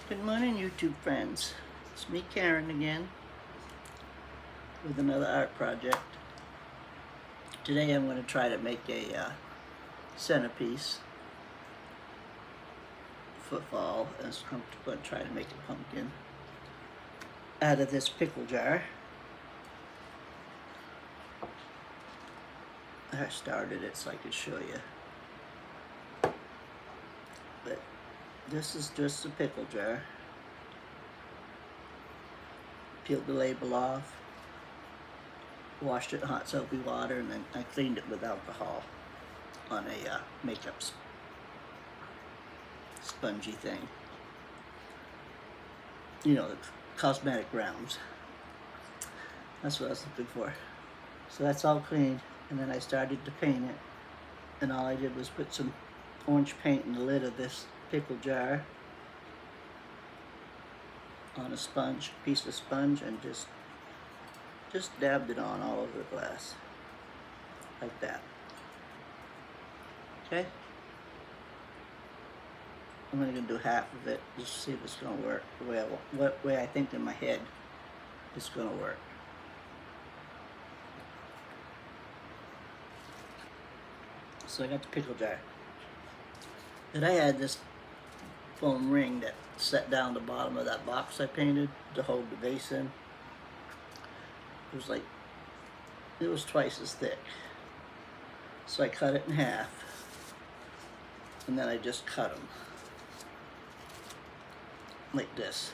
Good morning, YouTube friends. It's me, Karen, again, with another art project. Today I'm going to try to make a centerpiece for fall, and I'm going to try to make a pumpkin out of this pickle jar. I started it so I could show you. But this is just a pickle jar. Peeled the label off, washed it in hot soapy water, and then I cleaned it with alcohol on a makeup spongy thing. You know, the cosmetic rounds. That's what I was looking for. So that's all cleaned, and then I started to paint it, and all I did was put some orange paint in the lid of this pickle jar on a sponge, piece of sponge, and just dabbed it on all over the glass, like that. Okay? I'm only gonna do half of it, just to see if it's gonna work the way what way I think in my head it's gonna work. So I got the pickle jar. Then I had this foam ring that set down the bottom of that box I painted to hold the vase in. It was twice as thick. So I cut it in half, and then I just cut them like this.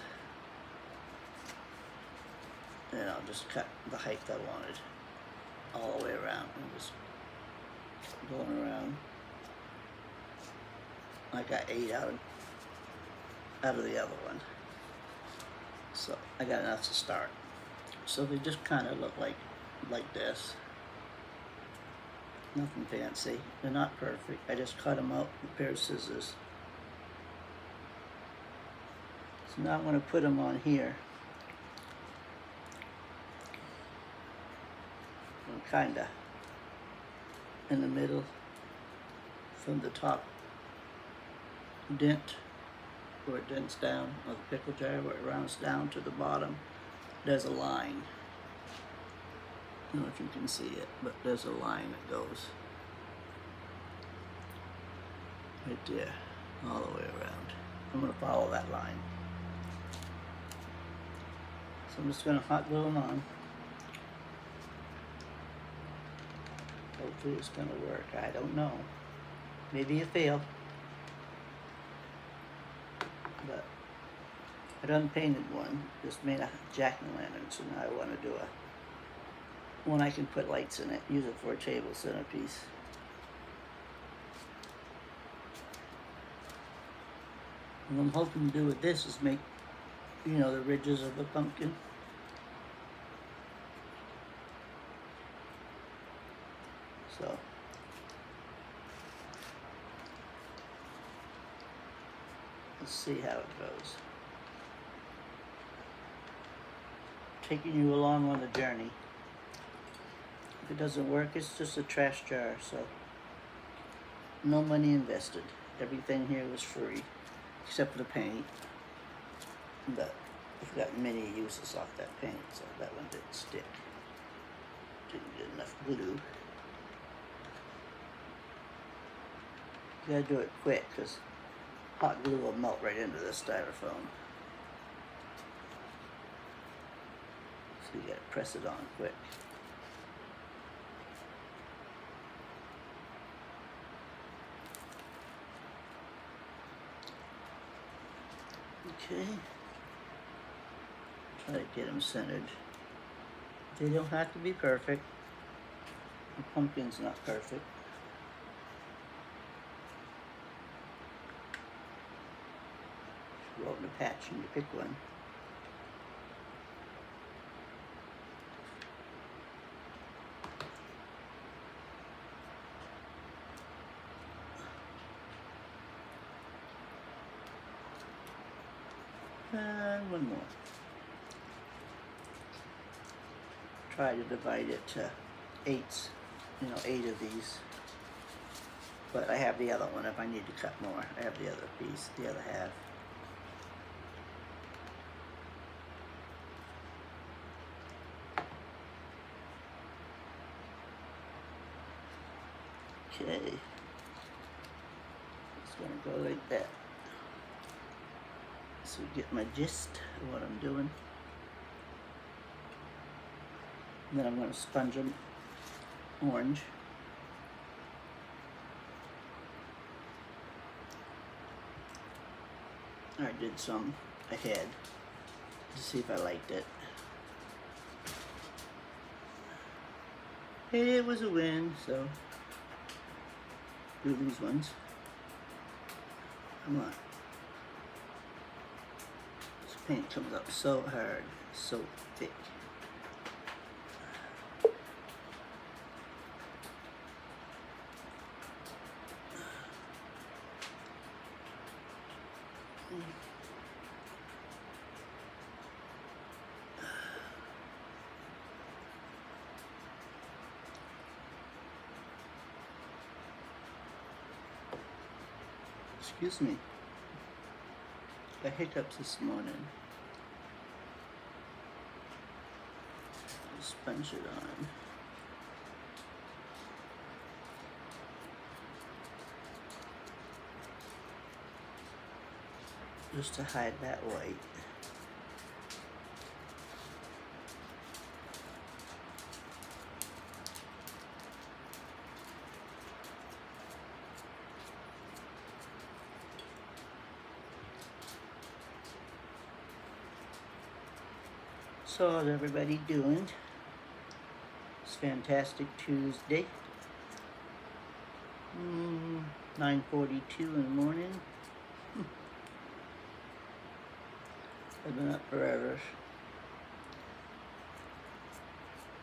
And I'll just cut the height I wanted all the way around, and just going around. I got 8 out of the other one, so I got enough to start. So they just kind of look like this. Nothing fancy. They're not perfect. I just cut them out with a pair of scissors. So now I'm going to put them on here. And kind of in the middle from the top dent where it dents down of the pickle jar, where it rounds down to the bottom. There's a line. I don't know if you can see it, but there's a line that goes right there, all the way around. I'm going to follow that line. So I'm just going to hot glue them on. Hopefully it's going to work. I don't know. Maybe it failed. But I done painted one, just made a jack-o'-lantern, so now I want to do one I can put lights in it, use it for a table centerpiece. What I'm hoping to do with this is make, you know, the ridges of the pumpkin. So let's see how it goes. Taking you along on the journey. If it doesn't work, it's just a trash jar, so no money invested. Everything here was free, except for the paint. But I've got many uses off that paint, so that one didn't stick. Didn't get enough glue. You gotta do it quick, because hot glue will melt right into the styrofoam. So you gotta press it on quick. Okay. Try to get them centered. They don't have to be perfect. The pumpkin's not perfect. Go out in a patch and you pick one. And one more. Try to divide it to 8s, you know, 8 of these. But I have the other one if I need to cut more. I have the other piece, the other half. Okay. It's gonna go like that. So you get my gist of what I'm doing. And then I'm gonna sponge them orange. I did some ahead to see if I liked it. It was a win, so do these ones. Come on. This paint comes up so hard, so thick. Excuse me. Got hiccups this morning. Sponge it on. Just to hide that white. So how's everybody doing? It's fantastic Tuesday. 9:42 in the morning. I've been up forever.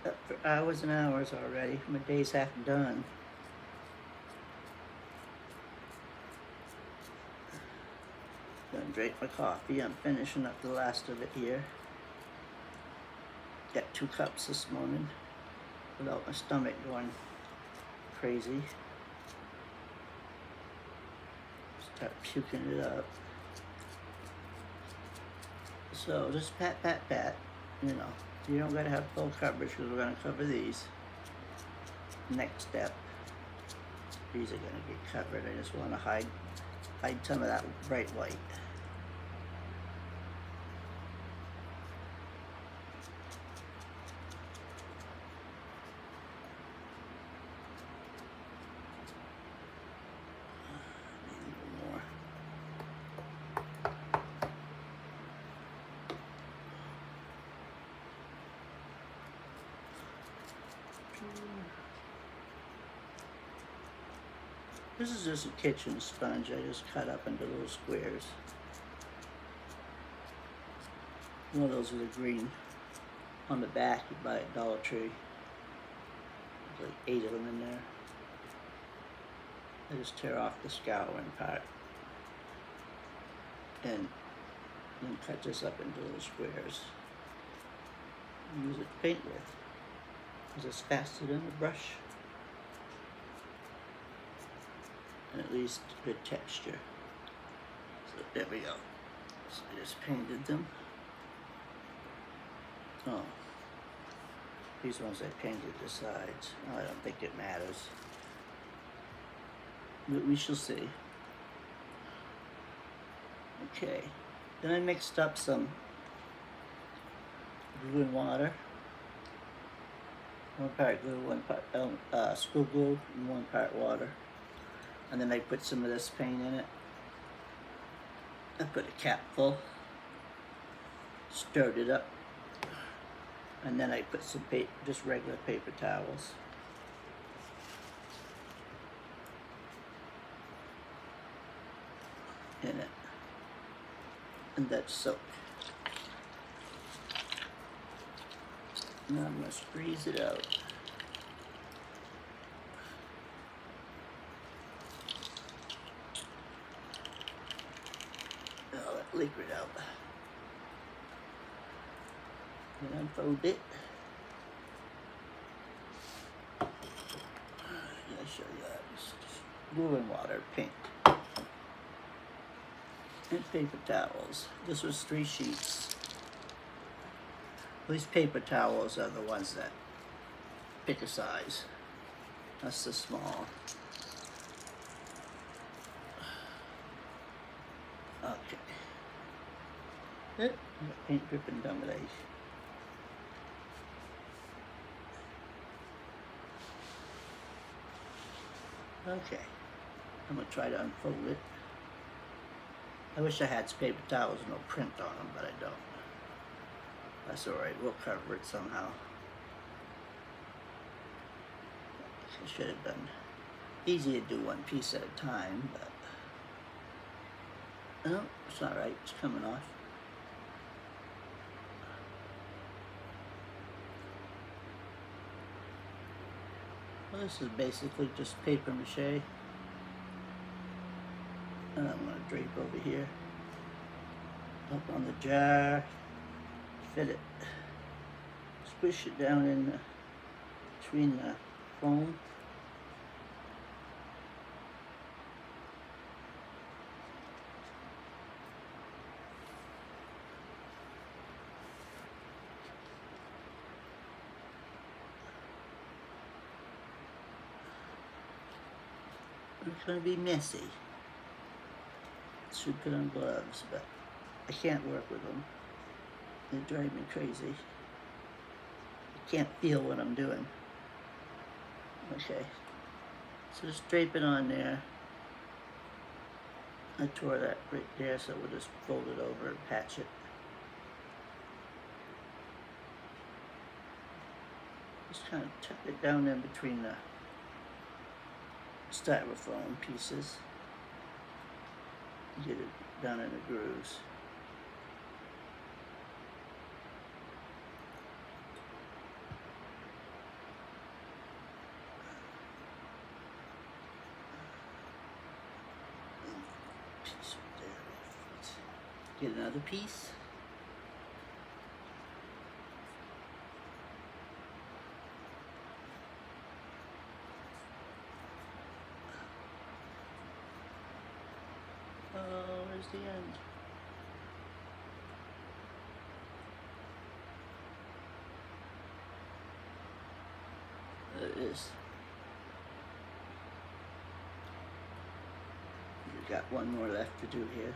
Up for hours and hours already. My day's half done. Gonna drink my coffee. I'm finishing up the last of it here. Got 2 cups this morning without my stomach going crazy. Start puking it up. So just pat, pat, pat. You know, you don't gotta have full coverage because we're gonna cover these. Next step. These are gonna get covered. I just wanna hide some of that bright white. This is just a kitchen sponge. I just cut up into little squares. One of those with a green on the back you buy at Dollar Tree. There's like 8 of them in there. I just tear off the scouring part and then cut this up into little squares. Use it to paint with. Because it's faster than the brush. And at least good texture. So there we go. So I just painted them. Oh, these ones I painted the sides. Oh, I don't think it matters. But we shall see. Okay, then I mixed up some glue and water. 1 part glue, 1 part school glue, and 1 part water. And then I put some of this paint in it. I put a cap full, stirred it up, and then I put some just regular paper towels. In it. And that's soap. Now I'm going to squeeze it out. All that liquid out. And unfold it. I'll show you that. It's glue and water, paint. And paper towels. This was 3 sheets. These paper towels are the ones that pick a size. That's the small. Okay. Paint dripping down the leg. Okay. I'm gonna try to unfold it. I wish I had some paper towels and no print on them, but I don't. That's alright, we'll cover it somehow. I should have done. Easy to do one piece at a time, but no, it's alright, it's coming off. Well, this is basically just paper mache. And I'm going to drape over here, up on the jar, fit it, squish it down in between the foam. It's going to be messy. Should put on gloves, but I can't work with them. They drive me crazy. I can't feel what I'm doing. Okay, so just drape it on there. I tore that right there, so we'll just fold it over and patch it. Just kind of tuck it down in between the styrofoam pieces. Get it down in the grooves. Piece right there. Get another piece. Oh, where's the end? There it is. We've got one more left to do here.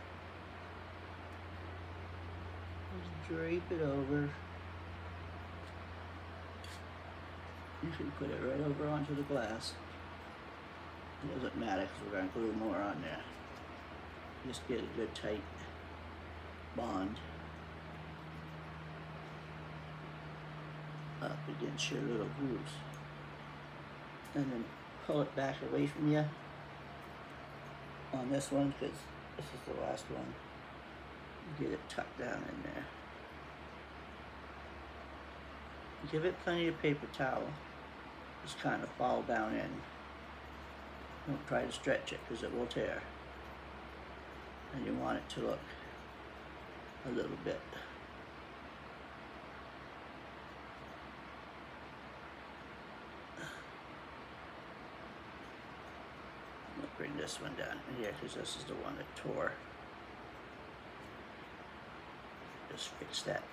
Just drape it over. You can put it right over onto the glass. It doesn't matter because we're going to glue more on there. Just get a good tight bond up against your little grooves. And then pull it back away from you on this one, because this is the last one. Get it tucked down in there. Give it plenty of paper towel. Just kind of fall down in. Don't try to stretch it because it will tear. And you want it to look a little bit. I'm going to bring this one down here because this is the one that tore. Just fix that.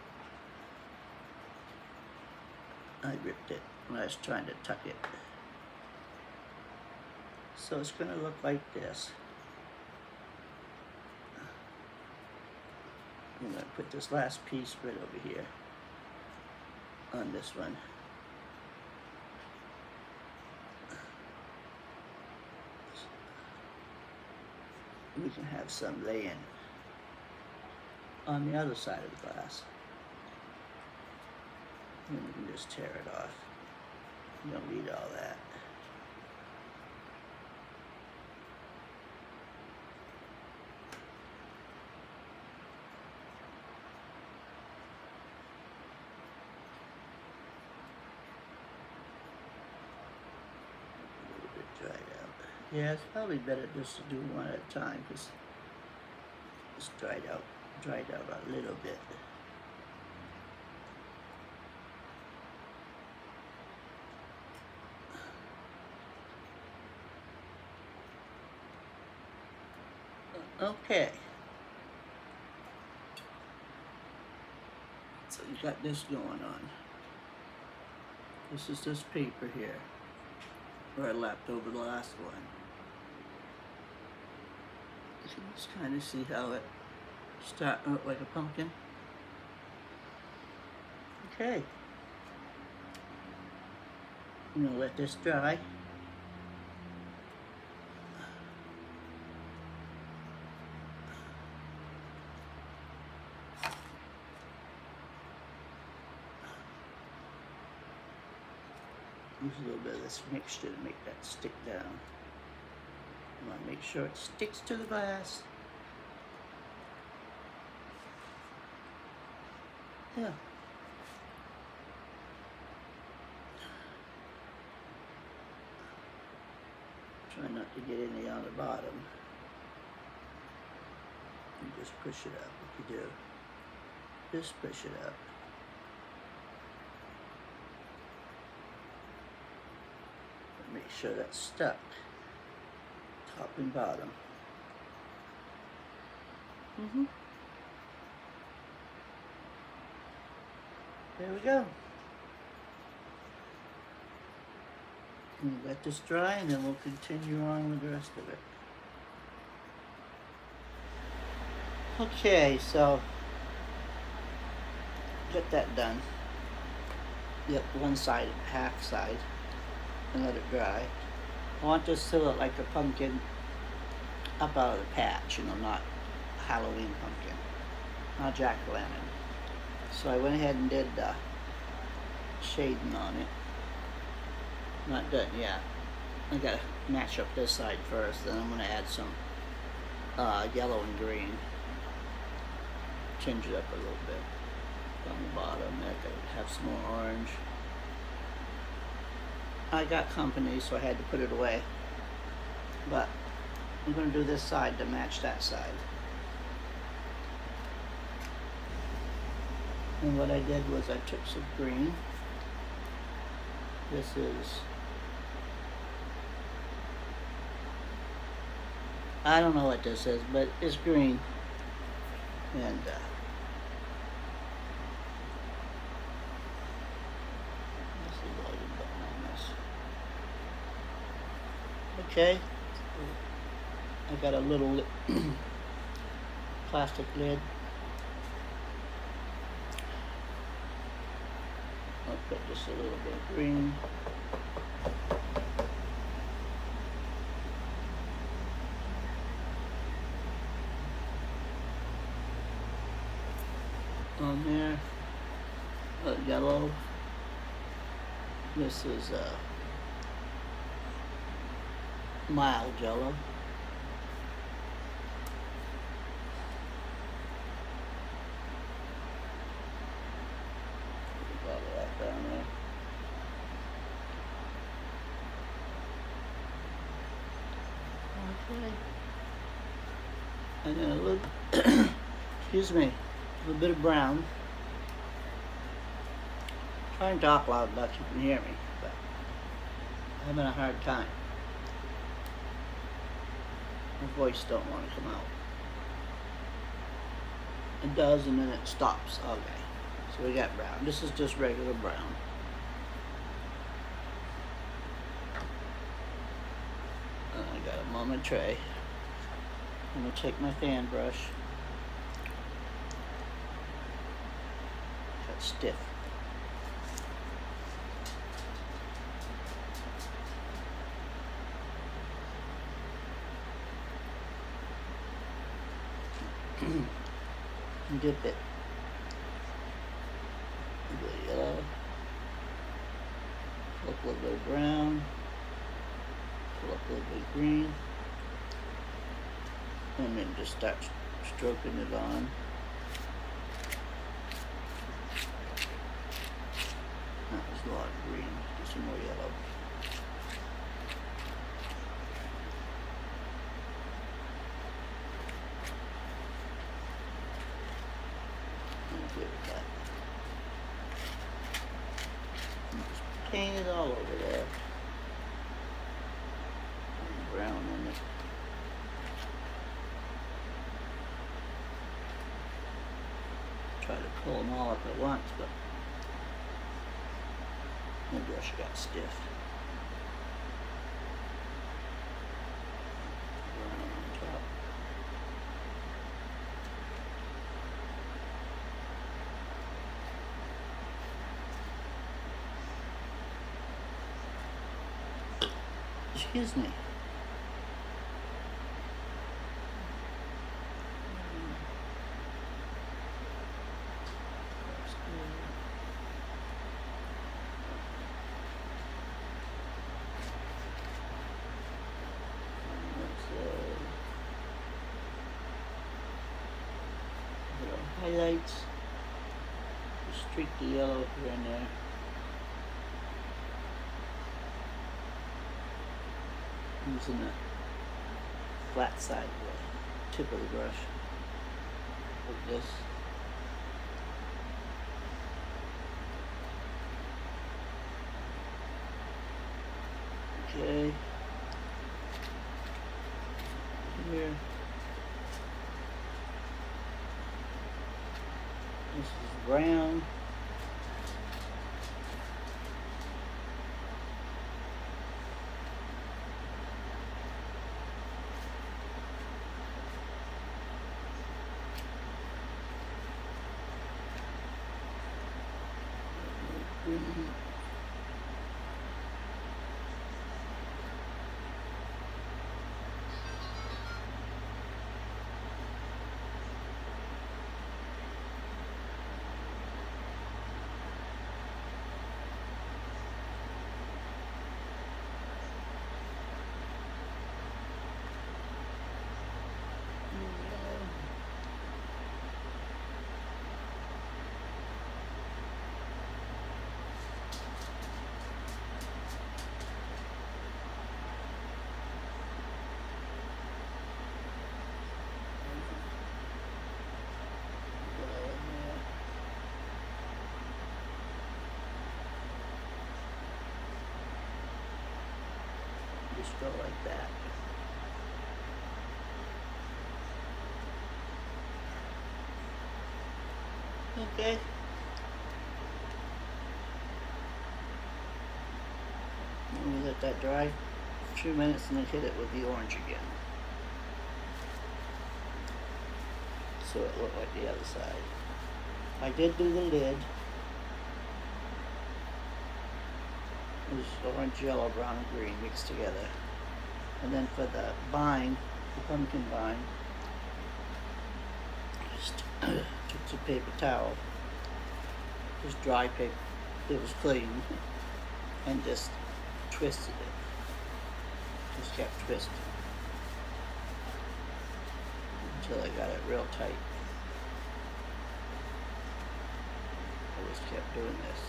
I ripped it when I was trying to tuck it. So it's going to look like this. I'm going to put this last piece right over here on this one. We can have some laying on the other side of the glass. And we can just tear it off. You don't need all that. Dried out. Yeah, it's probably better just to do one at a time because it's dried out a little bit. Okay. So you got this going on. This is this paper here, where I lapped over the last one. You can just kind of see how it Starting to look like a pumpkin. Okay. I'm gonna let this dry. Use a little bit of this mixture to make that stick down. I want to make sure it sticks to the glass. Yeah. Try not to get any on the bottom. You just push it up if you do. Just push it up. Make sure that's stuck, top and bottom. There we go. And let this dry, and then we'll continue on with the rest of it. Okay, so get that done. Yep, one side, half side. And let it dry. I want this to look like a pumpkin up out of the patch, you know, not a Halloween pumpkin, not jack-o'-lantern. So I went ahead and did shading on it. Not done yet. I gotta match up this side first, then I'm gonna add some yellow and green. Change it up a little bit on the bottom. I gotta have some more orange. I got company, so I had to put it away. But I'm going to do this side to match that side. And what I did was I took some green. This is, I don't know what this is, but it's green. And okay, I got a little plastic lid. I'll put just a little bit of green. On there, yellow. This is mild yellow. Put all of that down there. Okay. And then a little, excuse me, a little bit of brown. Try and talk loud enough so you can hear me, but I'm having a hard time. My voice don't want to come out. It does, and then it stops. Okay, so we got brown. This is just regular brown. And I got them on my tray. I'm gonna take my fan brush. That's stiff. Dip it. A little bit of yellow. Flip a little bit of brown. Flip a little bit of green. And then just start stroking it on. That was a lot of green. Do some more yellow. Paint it all over there. And brown in it. Try to pull them all up at once, but my brush got stiff. Brown on top. Excuse me. Highlights, streak the yellow here and there. Using the flat side of the tip of the brush, like this. Okay. Here. This is brown. Green. Just go like that. Okay. And we let that dry for a few minutes and then hit it with the orange again. So it looked like the other side. I did do the lid. It was orange, yellow, brown, and green mixed together. And then for the bind, the pumpkin bind, just took some paper towel, just dry paper, it was clean, and just twisted it. Just kept twisting until I got it real tight. I just kept doing this.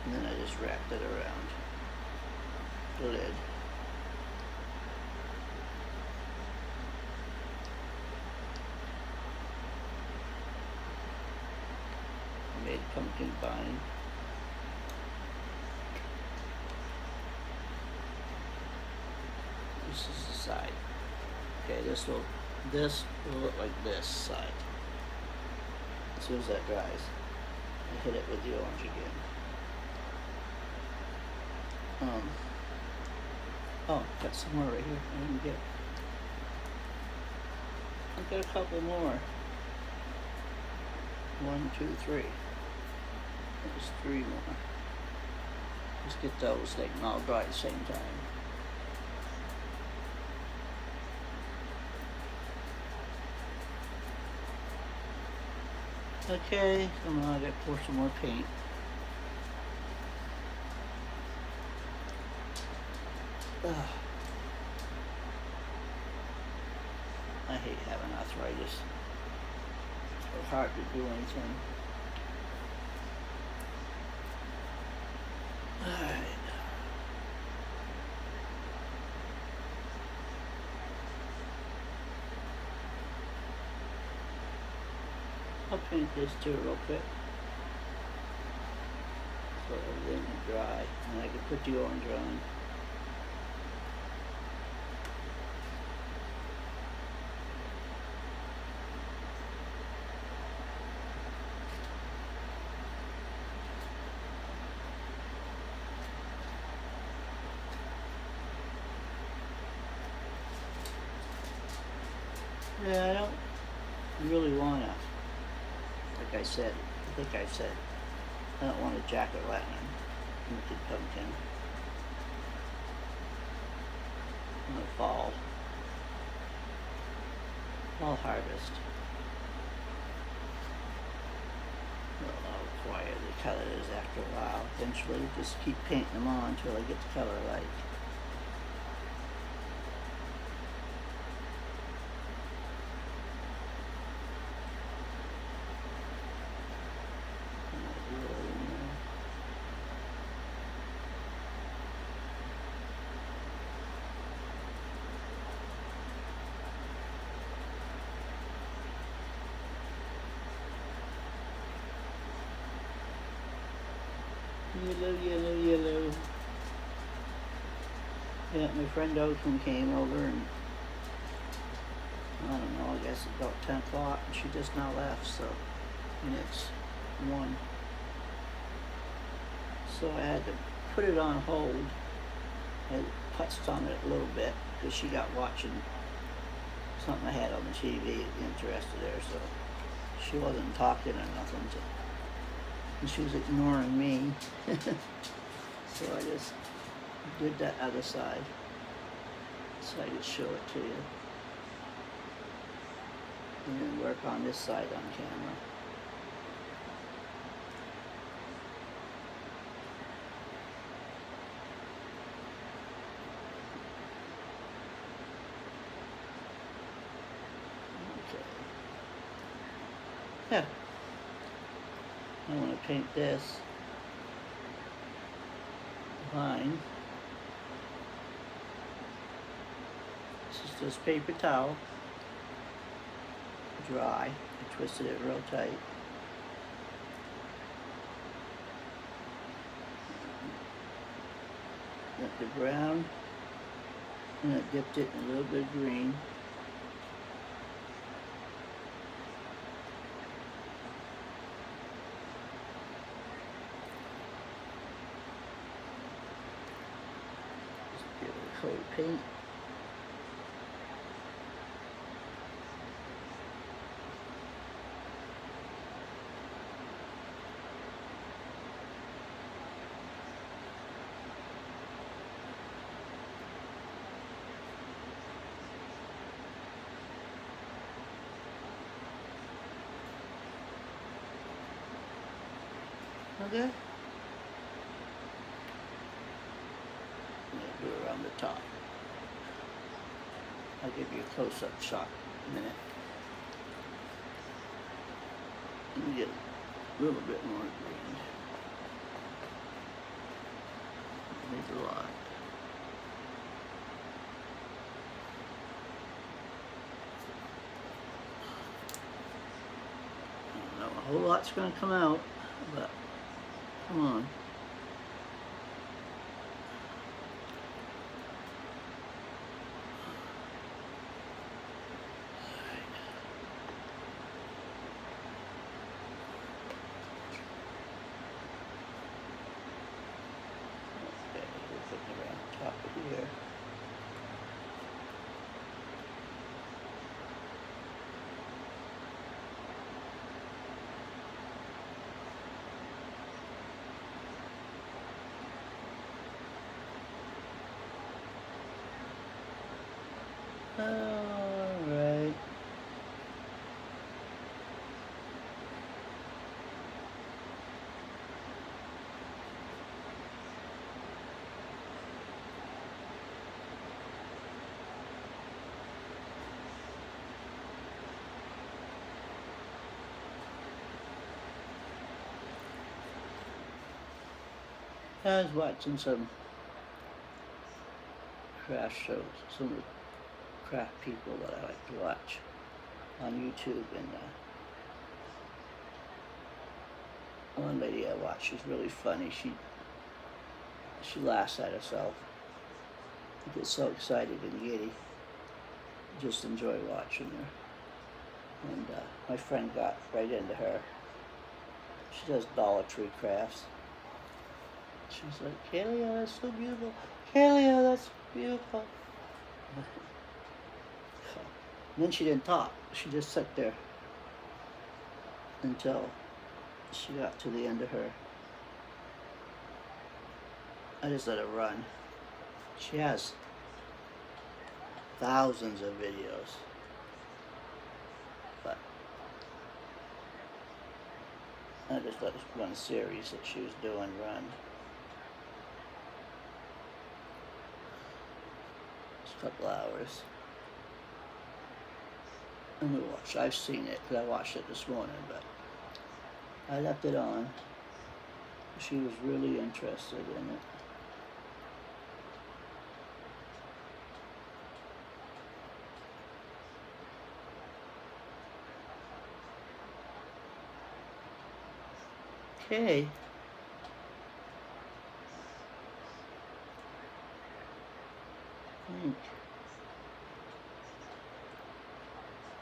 And then I just wrapped it around the lid. Made pumpkin bind. This is the side. Okay, this will look like this side. As soon as that dries, I hit it with the orange again. Oh, got some more right here. I didn't get. I've got a couple more. 1, 2, 3. There's 3 more. Just get those, they can all dry at the same time. Okay, come on, I gotta pour some more paint. Ugh. I hate having arthritis. It's hard to do anything. Alright. I'll paint this too real quick. So everything will dry. And I can put the orange on. Yeah, I don't really want to, like I said, I think I said, I don't want a jacket lantern. Painted pumpkin in the fall harvest. I'll acquire the colors after a while. Eventually just keep painting them on until I get the color I like. Yellow, yellow, yellow. Yeah, my friend Oakland came over and I don't know, I guess about 10 o'clock and she just now left, so, and it's 1. So I had to put it on hold. I touched on it a little bit because she got watching something I had on the TV that interested her, so she wasn't talking or nothing. And she was ignoring me. So I just did that other side. So I just show it to you. And then work on this side on camera. Okay. Yeah. I want to paint this behind. This is just paper towel, dry. I twisted it real tight. Got the brown, and I dipped it in a little bit of green. Coat of paint. Okay. Do it around the top. I'll give you a close-up shot in a minute. Let me get a little bit more green. Maybe a lot. I don't know, a whole lot's going to come out, but come on. Top of here. All right. I was watching some craft shows, some of the craft people that I like to watch on YouTube, and one lady I watch, she's really funny. She laughs at herself. I get so excited and giddy. Just enjoy watching her. And my friend got right into her. She does Dollar Tree crafts. She's like, Kalia, that's so beautiful. Kalia, that's so beautiful. And then she didn't talk. She just sat there until she got to the end of her I just let her run. She has thousands of videos, but I just let one series that she was doing run. It's a couple hours. And we watched. I've seen it because I watched it this morning, but I left it on. She was really interested in it. Okay. I think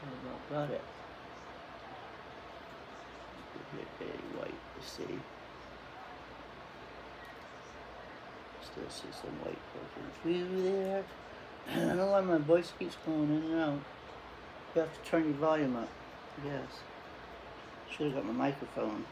I about got it. Hit a white to see. Still see some white poking through there. I don't know why my voice keeps going in and out. You have to turn your volume up. Yes. Should have got my microphone.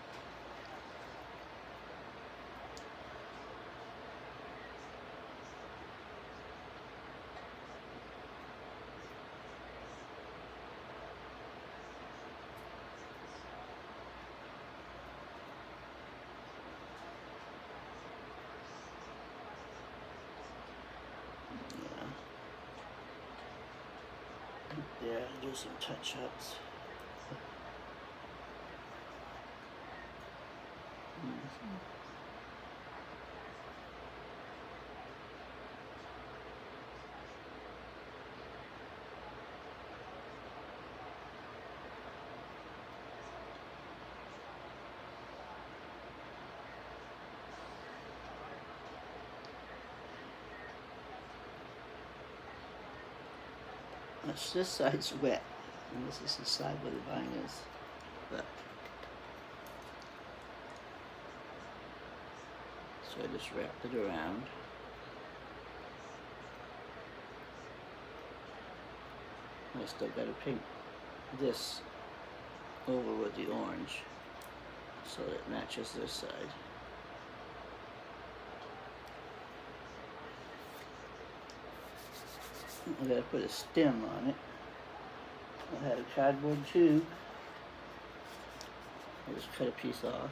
Yeah, do some touch-ups. This side's wet, and this is the side where the vine is. But so I just wrapped it around. I still got to paint this over with the orange so that it matches this side. I gotta put a stem on it. I had a cardboard tube. I just cut a piece off.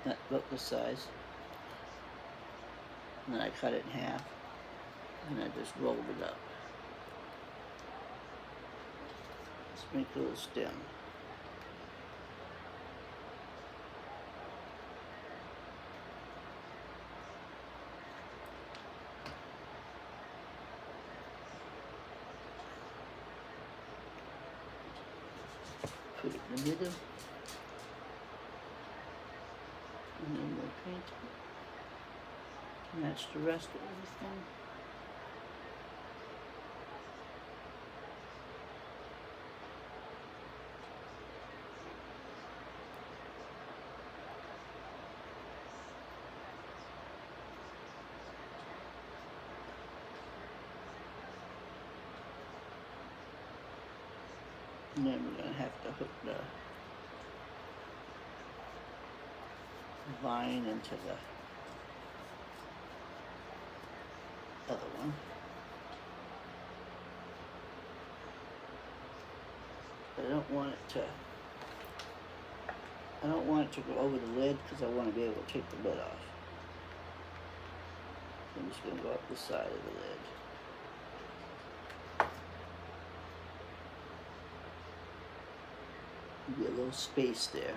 That about this size. And then I cut it in half. And I just rolled it up. Sprinkle the stem. Put it in the middle, and then we'll paint it. Match the rest of everything. And then we're going to have to hook the vine into the other one. But I don't want it to go over the lid because I want to be able to take the lid off. So I'm just going to go up the side of the lid. Be a little space there.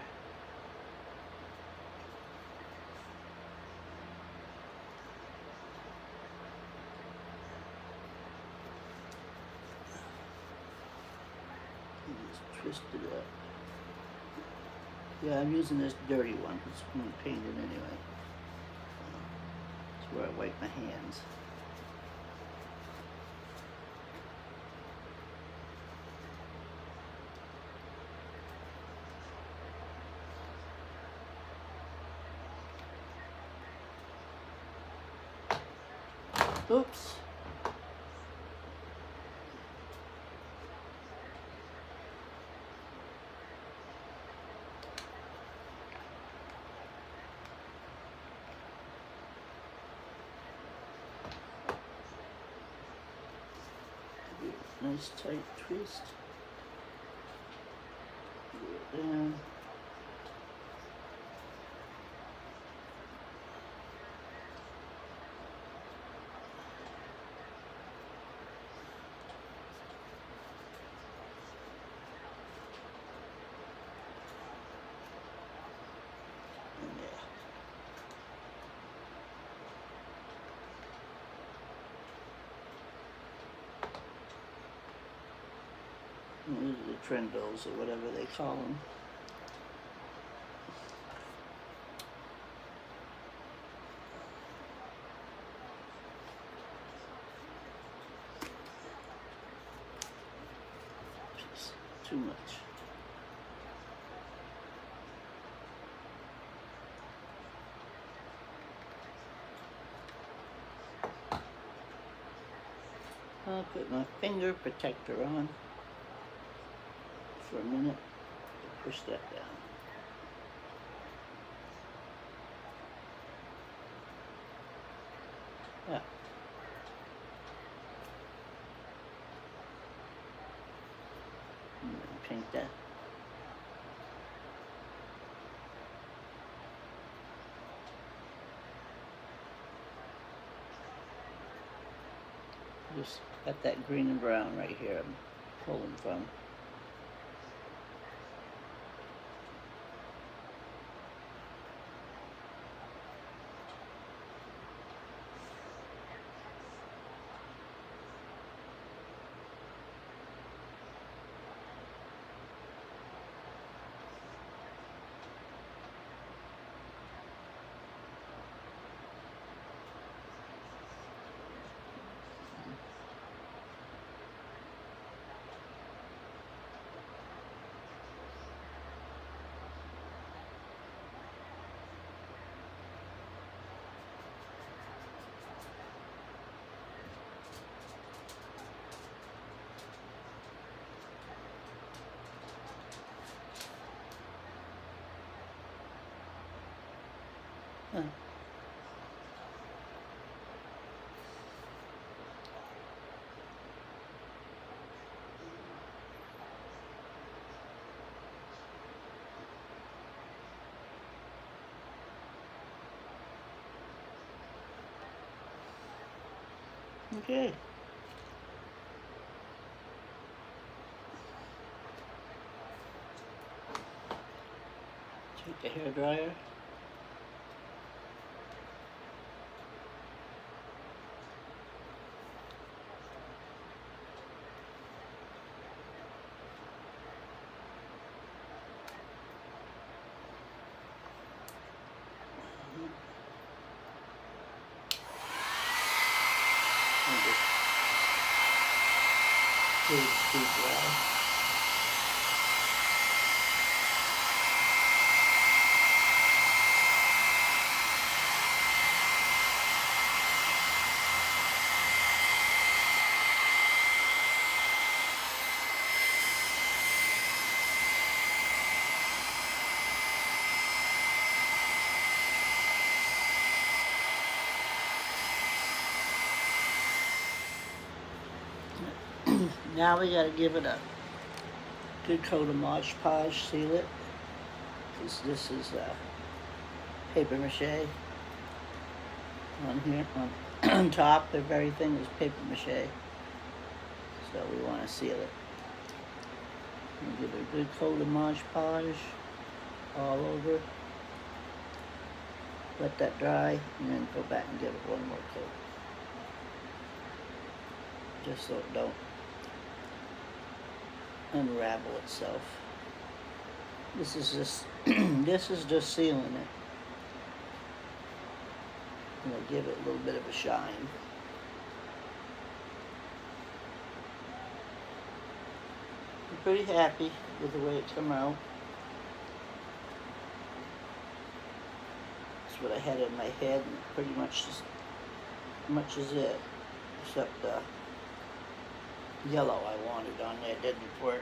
Just twist it up. Yeah, I'm using this dirty one because I'm going to paint it anyway. That's where I wipe my hands. Oops. Nice tight twist. Go down. These are the trendos or whatever they call them. Just too much. I'll put my finger protector on for a minute. Push that down. Yeah. And then paint that. Just got that green and brown right here I'm pulling from. Huh. Okay. Take the hair dryer. And just too dry. Now we gotta give it a good coat of Mod Podge, seal it, because this is paper mache on here, on top of everything is paper mache, so we want to seal it. And give it a good coat of Mod Podge all over, let that dry, and then go back and give it one more coat, just so it don't unravel itself. This is just this is just sealing it. I'm gonna give it a little bit of a shine. I'm pretty happy with the way it came out. That's what I had in my head, and pretty much is it, except yellow I wanted on there didn't work.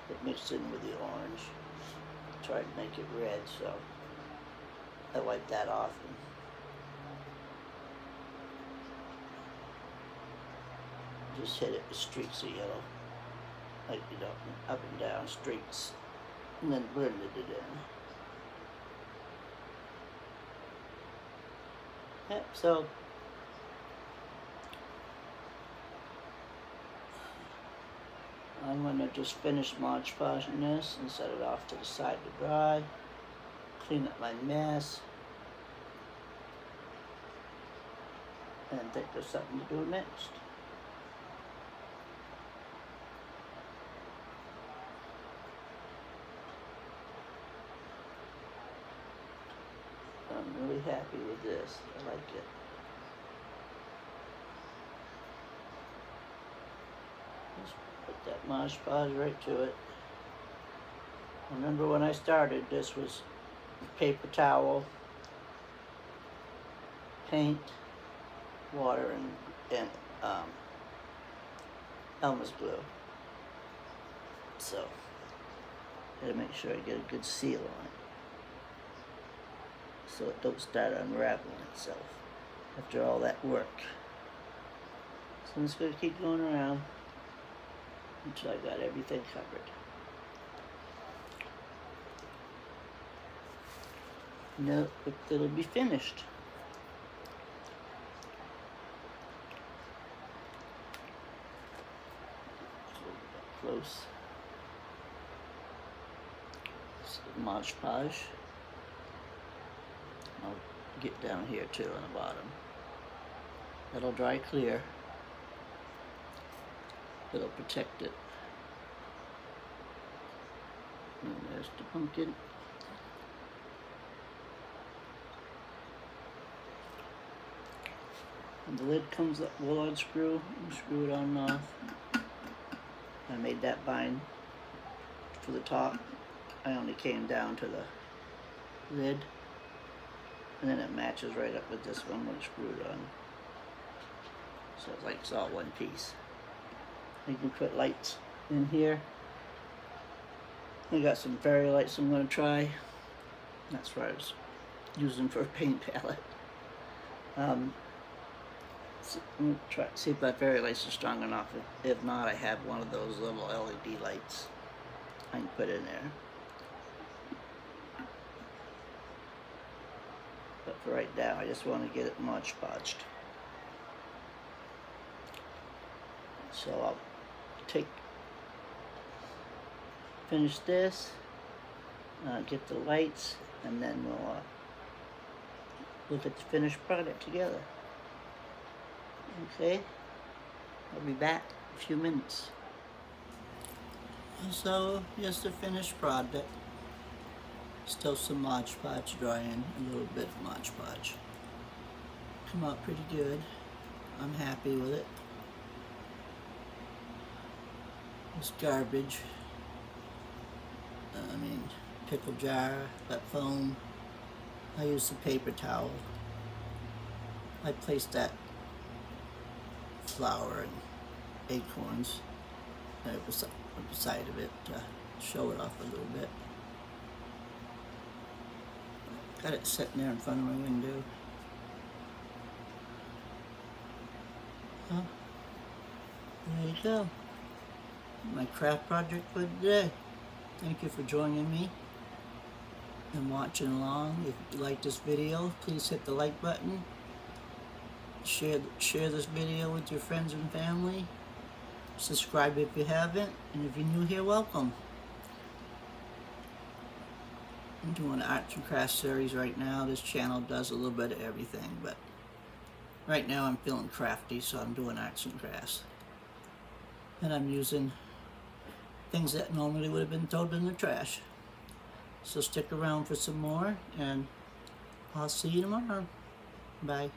It mixed in with the orange. Tried to make it red, so I wipe that off and just hit it with streaks of yellow, like, you know, up and down streaks, and then blended it in. Yep, so I'm going to just finish Mod Podging this and set it off to the side to dry. Clean up my mess. And think there's something to do next. I'm really happy with this. I like it. Just put that Mod Podge right to it. Remember when I started, this was paper towel, paint, water, and Elmer's glue. So, gotta make sure I get a good seal on it, so it don't start unraveling itself after all that work. So I'm just gonna keep going around until I got everything covered. No, it'll be finished. Close. Mod Podge. I'll get down here too on the bottom. That'll dry clear. It'll protect it. And there's the pumpkin. And the lid comes up, will unscrew and screw it on and off. I made that bind for the top. I only came down to the lid, and then it matches right up with this one when it's screwed on. So it's like it's all one piece. You can put lights in here. I got some fairy lights I'm going to try. That's what I was using for a paint palette. I'm going to try see if my fairy lights are strong enough. If not, I have one of those little LED lights I can put in there. But for right now, I just want to get it Mod Podged. So I'll finish this, get the lights, and then we'll look at the finished product together. Okay, I'll be back in a few minutes. So here's the finished product. Still some Mod Podge drying, a little bit of Mod Podge. Come out pretty good. I'm happy with it. It's garbage. Pickle jar, that foam. I used a paper towel. I placed that flour and acorns beside of it to show it off a little bit. Got it sitting there in front of my window. There you go. My craft project for today. Thank you for joining me and watching along. If you like this video, please hit the like button. Share this video with your friends and family. Subscribe if you haven't, and if you're new here, welcome. I'm doing an arts and crafts series right now. This channel does a little bit of everything, but right now I'm feeling crafty, so I'm doing arts and crafts. And I'm using things that normally would have been thrown in the trash. So stick around for some more, and I'll see you tomorrow. Bye.